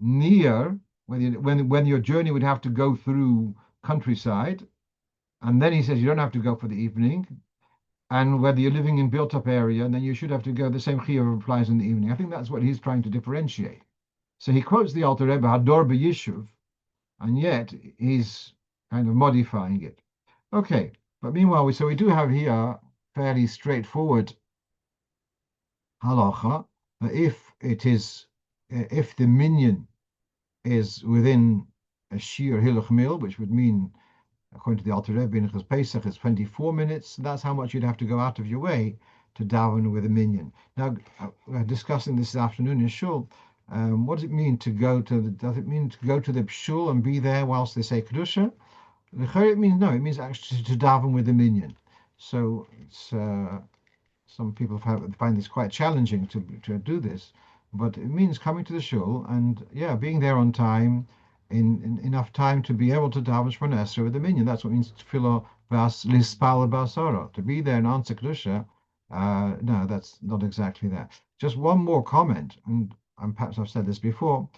near, when your journey would have to go through countryside, and then he says you don't have to go for the evening, and whether you're living in built-up area, and then you should have to go. The same chiyuv applies in the evening. I think that's what he's trying to differentiate. So he quotes the Alter Rebbe Hador b'yishuv, and yet he's kind of modifying it. Okay, but meanwhile, we do have here fairly straightforward halacha that if the minyan is within a shiur hilach mil, which would mean, according to the Alter Rebbe, in Pesach, it's 24 minutes. That's how much you'd have to go out of your way to daven with a minyan. Now, we're discussing this afternoon in shul. What does it mean to go to the? Does it mean to go to the shul and be there whilst they say kedusha? It means no. It means actually to daven with the minyan. So it's, some people find this quite challenging to do this, but it means coming to the shul and being there on time, in enough time to be able to daven Shemona Esrei with the minyan. That's what it means tefillah vas lispal basara, to be there and answer kedusha. No, that's not exactly that. Just one more comment, and perhaps I've said this before.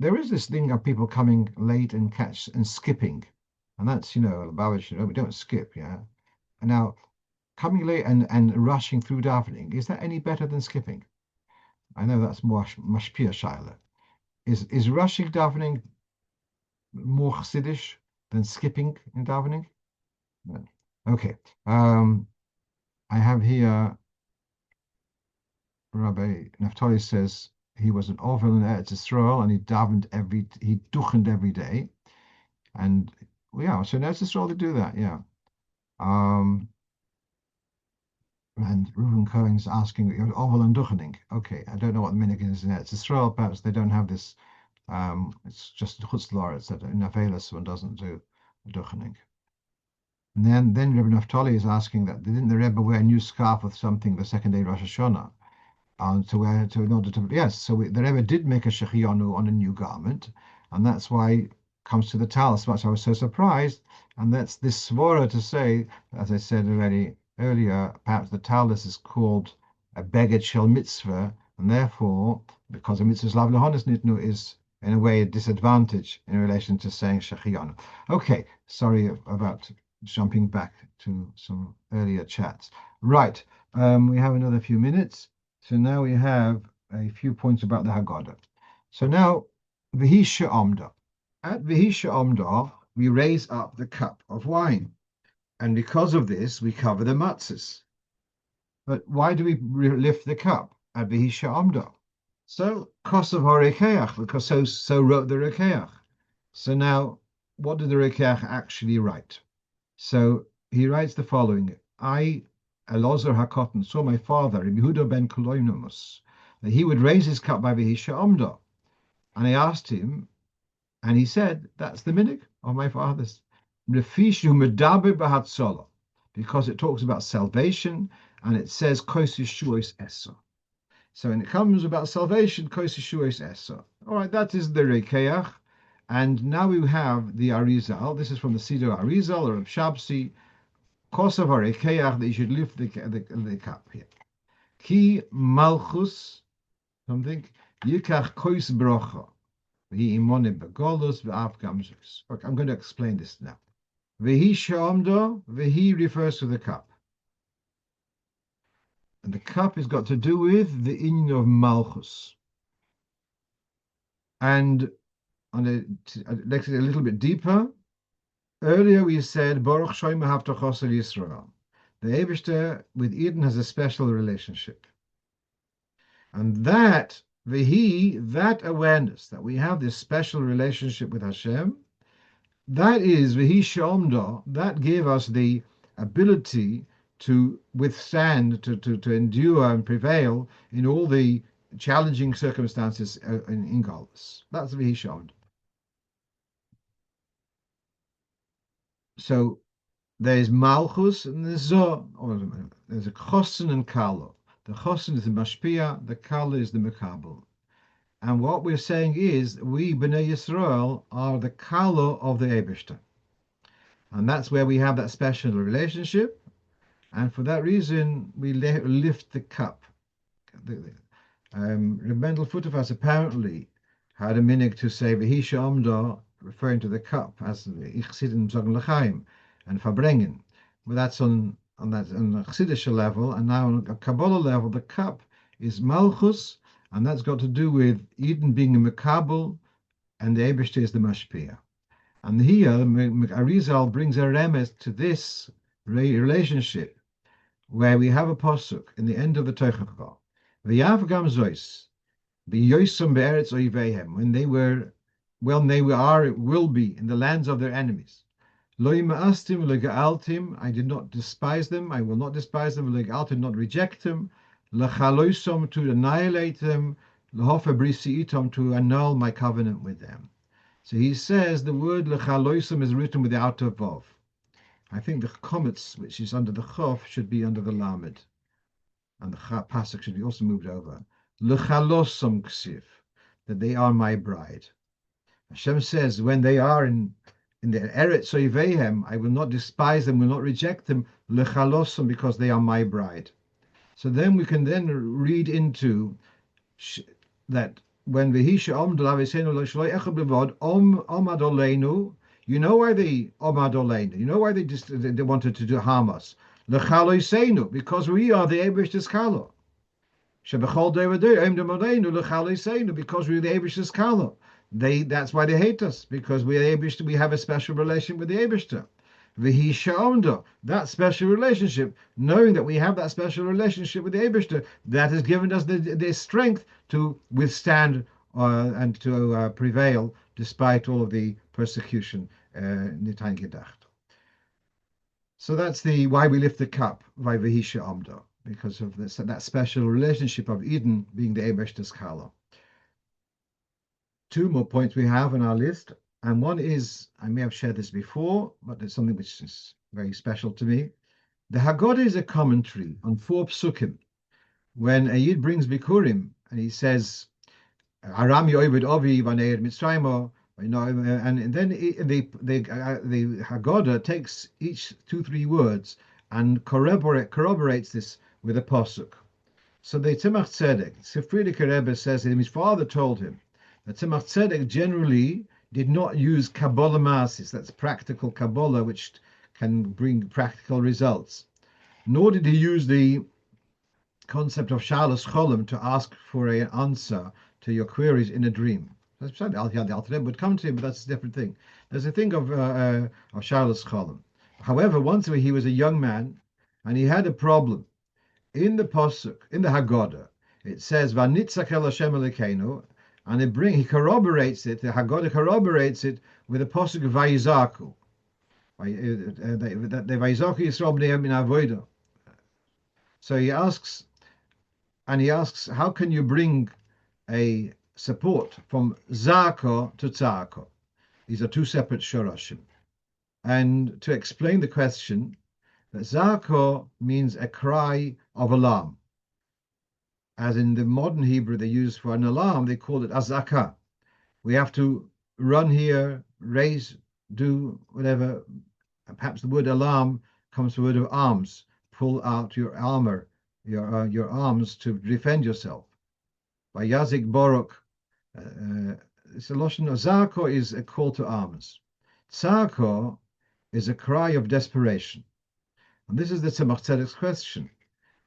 There is this thing of people coming late and skipping, and that's we don't skip, yeah. And now, coming late and rushing through davening, is that any better than skipping? I know that's more mashpia shaila. Is rushing davening more chassidish than skipping in davening? No. Okay. I have here Rabbi Naftali says he was an Ovel in Eretz Yisrael and he duchened every day. And so in Eretz Yisrael they do that, yeah. And Reuven Cohen's asking, Ovel and duchening. Okay, I don't know what the minhag is in Eretz Yisrael. Perhaps they don't have this. It's just Chutz La'aretz that in Avelis one doesn't do duchening. And then Rebbe Naftali is asking that didn't the Rebbe wear a new scarf with something the second day Rosh Hashanah? Yes. So the Rebbe did make a shechionu on a new garment, and that's why it comes to the Tallis. That's why I was so surprised. And that's this svara to say, as I said already earlier, perhaps the Tallis is called a beged shel mitzvah, and therefore, because a mitzvah's lav lehonis nitnu is in a way a disadvantage in relation to saying shechionu. Okay, sorry about jumping back to some earlier chats. Right, we have another few minutes. So now we have a few points about the Hagodo. So now, V'hi she'amda. At V'hi she'amda, we raise up the cup of wine. And because of this, we cover the matzahs. But why do we lift the cup at V'hi she'amda? So, kosav ha'rekeach, because so wrote the rekeach. So now, what did the rekeach actually write? So he writes the following: I, Elazar HaKotten, saw my father, Yehuda ben Koloinomus, that he would raise his cup by V'hi she'amda. And I asked him, And he said, that's the minhag of my fathers. Refishu medaber b'hatzolah, because it talks about salvation and it says kos yeshuos eso. So when it comes about salvation, kos yeshuos eso. All right, that is the rekeach. And now we have the Arizal. This is from the Siddur Arizal or of Shabsi. Kosav rekeach, that you should lift the cup here. Ki malchus, something, yikach kos brocha. Okay, I'm going to explain this now. Vehi shamdo, vehi refers to the cup. And the cup has got to do with the inyan of Malchus. And let's get a little bit deeper. Earlier we said, Baruch Shoyma Havtachos Yisrael. The Eibishter with Eden has a special relationship. And that awareness that we have this special relationship with Hashem, that is Vehi Shomda, that gave us the ability to withstand, to endure and prevail in all the challenging circumstances in Galus. That's Vehi Shomda. So there's Malchus and there's Zoh, or there's a Chosen and Kalo. The Chosen is the Mashpia, the Kalo is the Mekabel. And what we're saying is, we, Bnei Yisrael, are the Kalo of the Eibishter. And that's where we have that special relationship. And for that reason, we lift the cup. Reb Mendel Futterfass apparently had a minhag to say, V'hisha Omda, referring to the cup, as Ich Sidim Sagen L'chaim, and Verbrengen. But that's on the Chassidische level, and now on a Kabbalah level, the cup is Malchus, and that's got to do with Eden being a Mekabel, and the Eibishter is the Mashpia. And here, Arizal brings a remes to this relationship, where we have a posuk in the end of the Teichachah. V'yav gam zois, b'yoisum be'eretz oivehem, when they were, well, they will be in the lands of their enemies. Lo ima'astim lega'altim, I did not despise them, I will not despise them, lega'altim, not reject them, lechaloisom, to annihilate them, lehofa brisi itom, to annul my covenant with them. So he says the word lechaloisom is written without a vav. I think the Chometz, which is under the chof, should be under the lamed. And the pasuk should be also moved over. Lechalosom ksiv, that they are my bride. Hashem says, when they are in the Eretz Oivehem, I will not despise them, will not reject them, lechalosom, because they are my bride. So then we can then read into that when Vehisha Omad Oleinu, you know why they Omad Oleinu, you know why they wanted to harm us. Lechaloiseinu, because we are the Eibishter's Kalo. Shebechol Devadir, Eim Demoleinu, Lechaloiseinu, because we're the Eibishter's Kalo. That's why they hate us, because we have a special relation with the Eibishter. V'hisha Omdo, that special relationship, knowing that we have that special relationship with the Eibishter, that has given us the strength to withstand and to prevail despite all of the persecution. Nitain gedacht. So that's why we lift the cup, by V'hisha Omdo, because of that special relationship of Eden being the Eibishter's Kala. Two more points we have on our list, and one is, I may have shared this before, but it's something which is very special to me. The Hagodo is a commentary on 4 psukim. When a Yid brings Bikurim, and he says, Aram Yovid Ovi Vaneir Mitzraymo, and then the Hagodo takes each 2-3 words and corroborates this with a posuk. So the Tzemach Tzedek, Sifridik Rebbe says that his father told him that Tzemach Tzedek generally did not use Kabbalah Masis, that's practical Kabbalah, which can bring practical results. Nor did he use the concept of Shalos Cholam to ask for an answer to your queries in a dream. That's the Alter Rebbe would come to him, but that's a different thing. There's a thing of Shalos Cholam. However, once he was a young man, and he had a problem. In the Pasuk, in the Hagodo, it says, Vanitzak el Hashem Elokeinu, and he corroborates it, the Hagodo corroborates it with a posuk of Vayizaku. The Vayizaku Yisrael b'nei min avoda. So he asks, how can you bring a support from Zako to Tzako? These are two separate shorashim. And to explain the question, that zako means a cry of alarm. As in the modern Hebrew they use for an alarm, they call it azaka. We have to run here, raise, do whatever. Perhaps the word alarm comes from the word of arms. Pull out your armor, your arms to defend yourself. By Yazik Borok, Solution of Zako is a call to arms. Tzako is a cry of desperation. And this is the Tzemach Tzedek's question.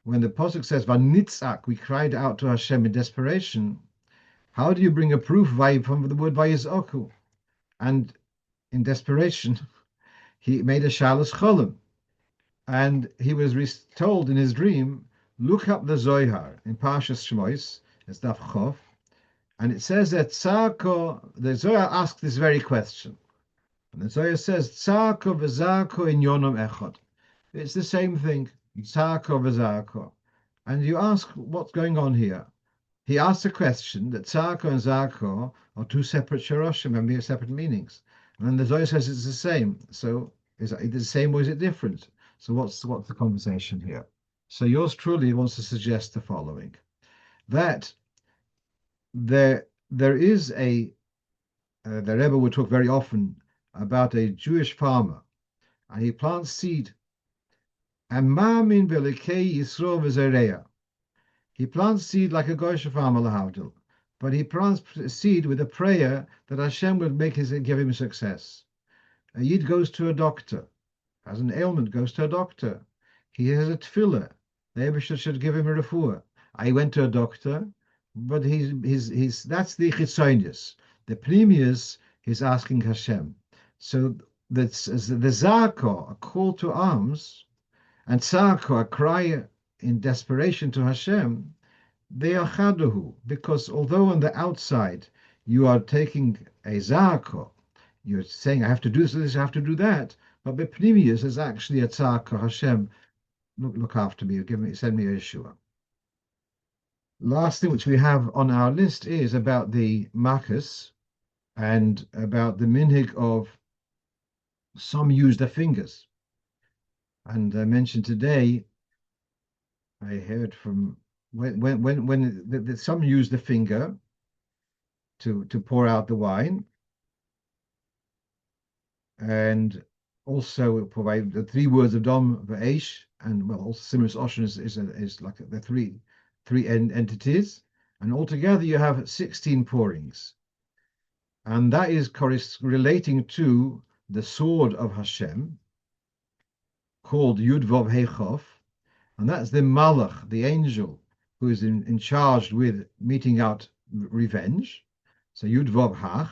When the Pasuk says, Vanitzak, we cried out to Hashem in desperation, how do you bring a proof from the word Vayizoku? And in desperation, he made a Shalos Cholim. And he was told in his dream, look up the Zohar in Parshas Shmois, it's Daf Chof, and it says that Tzako, the Zohar asks this very question. And the Zohar says, Tzako v'zako in Yonom Echad. It's the same thing, Tzako v'zako. And you ask, what's going on here? He asks a question that Tzako and Zako are two separate shoroshim and separate meanings. And then the Zohar says it's the same. So is it the same or is it different? So what's the conversation here? So yours truly wants to suggest the following, that there is the Rebbe would talk very often about a Jewish farmer, and he plants seed. And Ma'amin Belikei Yisro v'Zereya. He plants seed like a Goyish farmer, lahavdil, but he plants seed with a prayer that Hashem will give him success. A Yid goes to a doctor, has an ailment, goes to a doctor. He has a tefillah. The Rebbe should give him a refuah. I went to a doctor, but he's that's the chitzonius. The pnimius is asking Hashem. So that's the zako, a call to arms, and tzako, a cry in desperation to Hashem. They are chaduhu, because although on the outside you are taking a zako, you're saying I have to do this, I have to do that, but bepnimius is actually a tzako. Hashem, look after me, send me a yeshua. Last thing which we have on our list is about the makas and about the minhag of some use their fingers. And I mentioned today, I heard from when some use the finger to pour out the wine, and also provide the three words of Dom V'Eish, and well, also Simus Oshin is like the three entities, and altogether you have 16 pourings, and that is relating to the sword of Hashem, called Yudvov Heichof, and that's the Malach, the angel, who is in charge with meting out revenge. So Yudvov Hach,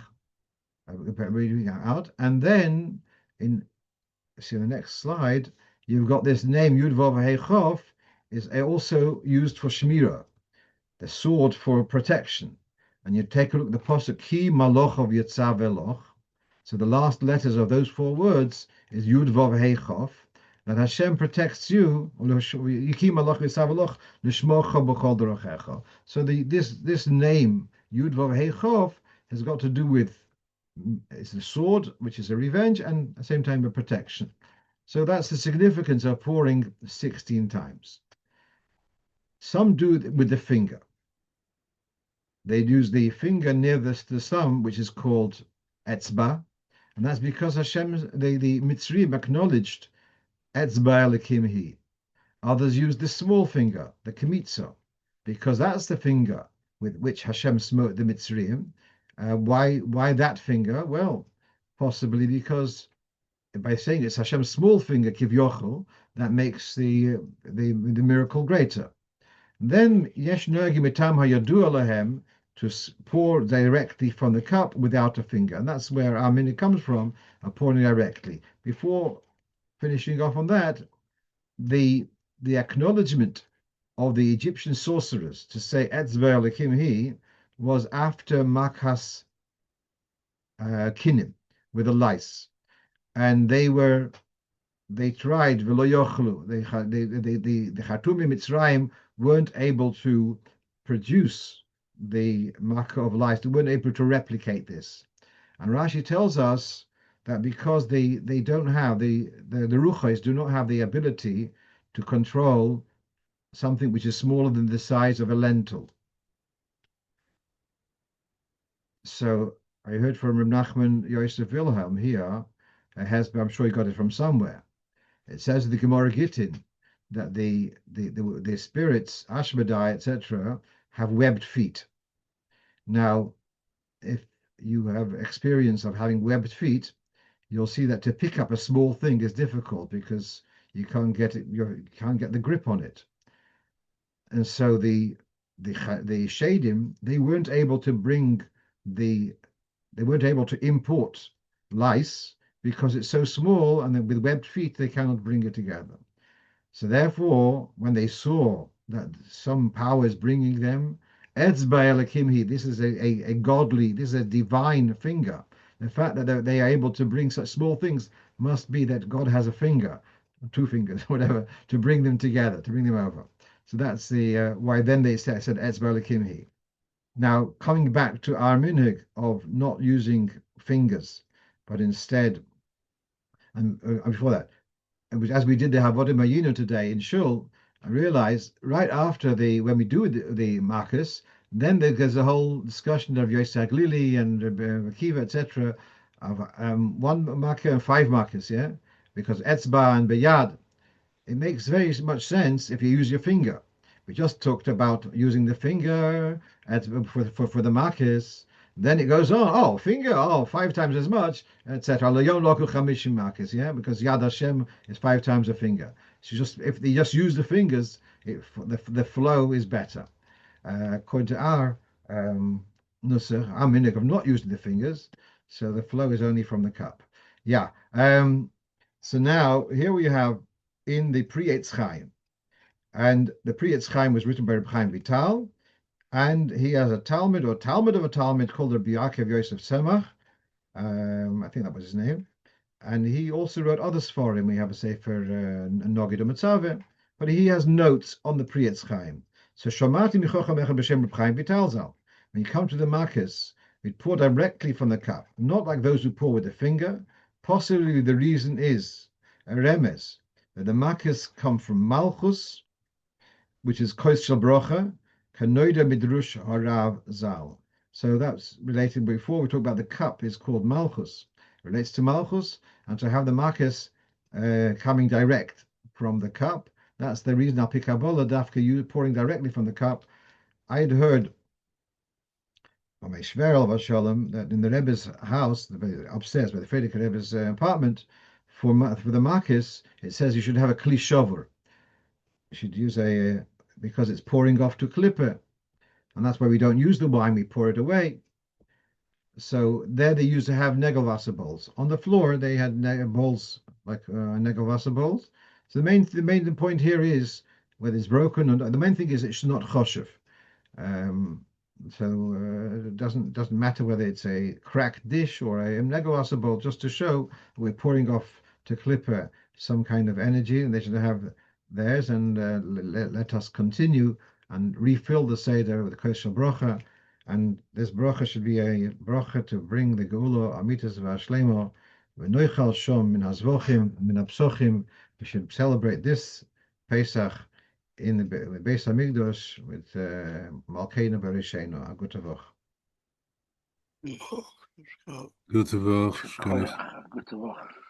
reading out, and then see the next slide, you've got this name Yudvov Heichof is also used for Shmira, the sword for protection. And you take a look at the pasuk Ki Malochov Yetzav Eloch. So the last letters of those four words is Yudvov Heichof, that Hashem protects you. So this name Yudvov Heichof has got to do with, it's a sword, which is a revenge, and at the same time a protection. So that's the significance of pouring 16 times. Some do it with the finger. They use the finger near the thumb, which is called etzba, and that's because Hashem, the Mitzrim acknowledged etzba Elokim Hi. Others use the small finger, the kemitza, because that's the finger with which Hashem smote the Mitzrim. Why that finger? Well, possibly because by saying it's Hashem's small finger, kivyochel, that makes the miracle greater. Then yesh nergi mitam hayadu alahem, to pour directly from the cup without a finger, and that's where our minute comes from, pouring directly. Before finishing off on that, the acknowledgement of the Egyptian sorcerers to say etzba Elokim Hi was after makas kinim, with the lice, and they tried v'lo yochlu. The Chatumi Mitzrayim weren't able to produce the makkah of lice. They weren't able to replicate this, And Rashi tells us that because they don't have the ruchos do not have the ability to control something which is smaller than the size of a lentil. So I heard from Reb Nachman Yosef Wilhelm here, I'm sure he got it from somewhere. It says in the Gemara Gittin that the spirits, Ashmedai, etc., have webbed feet. Now, if you have experience of having webbed feet, you'll see that to pick up a small thing is difficult because you can't get it, you can't get the grip on it. And so the Shadim, they weren't able to import lice because it's so small, and then with webbed feet they cannot bring it together. So therefore, when they saw that some power is bringing them, Etzba Elokimhi, this is a godly, this is a divine finger. The fact that they are able to bring such small things must be that God has a finger, two fingers, whatever, to bring them together, to bring them over. So that's the why then they said Etzba Elokimhi. Now, coming back to our minhag of not using fingers, but instead, and before that, as we did the Havodim Hayinu today in Shul, I realized right after when we do the Marcus, then there's a whole discussion of Yosef Glili and Akiva, etc., of one marker and five markers, yeah, because Etzba and Beyad, it makes very much sense if you use your finger. We just talked about using the finger for the markers. Then it goes on. Oh, finger. Oh, 5 times as much, etc. Yeah, because Yad Hashem is 5 times a finger. So if they just use the fingers, the flow is better. According to our nusach, our minhag of not using the fingers, so the flow is only from the cup. Yeah. So now here we have in the Pri Etz Chaim, and the Pri Etz Chaim was written by Reb Chaim Vital, and he has a Talmud or Talmud of a Talmud called Rabbi Yaakov Yosef Tzemach. I think that was his name. And he also wrote other Sforim. We have a Sefer Nogid Mitzaveh, but he has notes on the Pri Etz Chaim. So Shomati Michocham Echad B'Shem Reb Chaim Vital Zal. When you come to the Makkas, we pour directly from the cup, not like those who pour with the finger. Possibly the reason is a remes that the Makkas come from Malchus, which is Kois Shel Brocha, Kanoida Midrush Harav Zal. So that's related before. We talked about the cup is called Malchus. It relates to Malchus, and to have the Makkas coming direct from the cup. That's the reason Al Pikabola Dafka you pouring directly from the cup. I had heard from a Shverel Vashalom that in the Rebbe's house, upstairs by the Frierdiker Rebbe's apartment, for the Makkas, it says you should have a Kli Shover. You should use because it's pouring off to Klipper. And that's why we don't use the wine, we pour it away. So there they used to have Negelwasser bowls. On the floor, they had bowls like Negelwasser bowls. So the main point here is whether it's broken, and the main thing is it's not choshev. It doesn't matter whether it's a cracked dish or a Negelwasser bowl, just to show we're pouring off to Klipper some kind of energy, and they should have theirs. And let us continue and refill the Seder with the Kosh Brocha. And this Brocha should be a Brocha to bring the Geula, Amitas V'Ashlemo, V'noichal Shom, Min Hazvochim, Min Apsochim. We should celebrate this Pesach in the Beis HaMikdash with Malkeinu Barishenu. A gute Woche. Gute Woche. Gute Woche.